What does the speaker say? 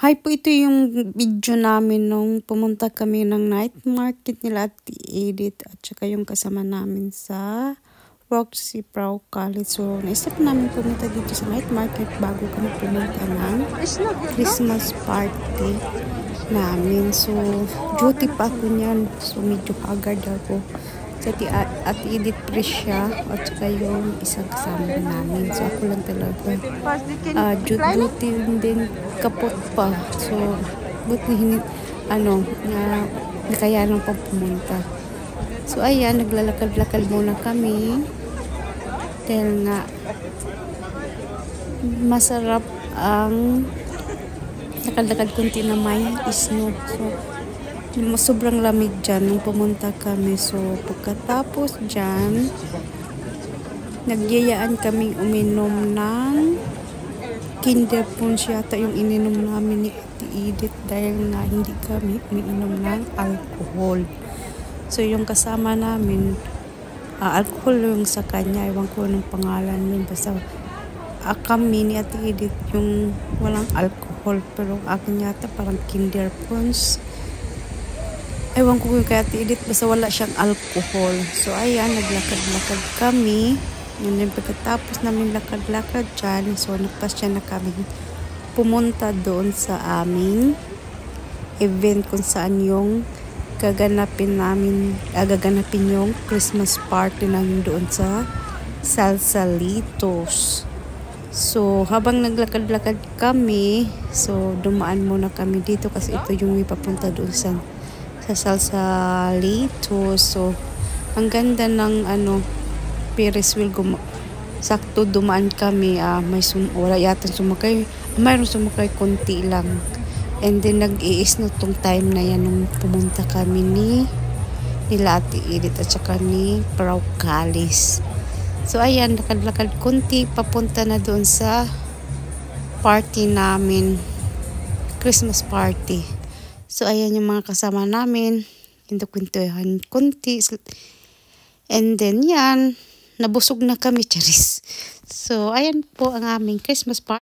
Hi po, ito yung video namin nung pumunta kami ng night market nila at Edith at saka yung kasama namin sa Roxy Prow College. So, naisip namin pumunta dito sa night market bago kami pumunta ng Christmas party namin. So, duty pa ako niyan. So, medyo haggard ako. So, at Edith Priscia at saka yung isang kasama namin. So, ako lang talaga. Duty din kapot pa. So, buti nakayanan pa pumunta. So, ayan, naglalakad-lakad muna kami. Dahil nga, masarap ang lakad-lakad kunti na may snow. So, sobrang lamig dyan nung pumunta kami. So, pagkatapos dyan, nagyayaan kaming uminom ng Kinder Punch yata yung ininom namin ni Ate Edith dahil nga hindi kami umiinom ng alcohol. So, yung kasama namin, alcohol yung sa kanya. Ewan ko ng pangalan yun. Basta kami ni Ate Edith yung walang alcohol. Pero akin yata parang Kinder Punch. Ewan ko kay Ate Edith, basta wala siyang alcohol. So, ayan, naglakad-lakad kami. And then, pagkatapos namin lakad-lakad dyan, so, nagpasya na kami pumunta doon sa aming event kung saan yung gaganapin yung Christmas party namin doon sa Salsalitos. So, habang naglakad-lakad kami, so, dumaan muna kami dito kasi ito yung ipapunta doon sa Salsalitos. So, ang ganda ng Ferris wheel. Sakto dumaan kami. Wala yata sumakay. Mayroon sumakay konti lang. And then, nag-iisno tong time na yan nung pumunta kami nila Ate Edith at saka ni Prow College. So, ayan, lakad-lakad konti. Papunta na doon sa party namin. Christmas party. So, ayan yung mga kasama namin. Kwento-kwentuhan konti. And then, yan. Nabusog na kami, charis. So, ayan po ang aming Christmas party.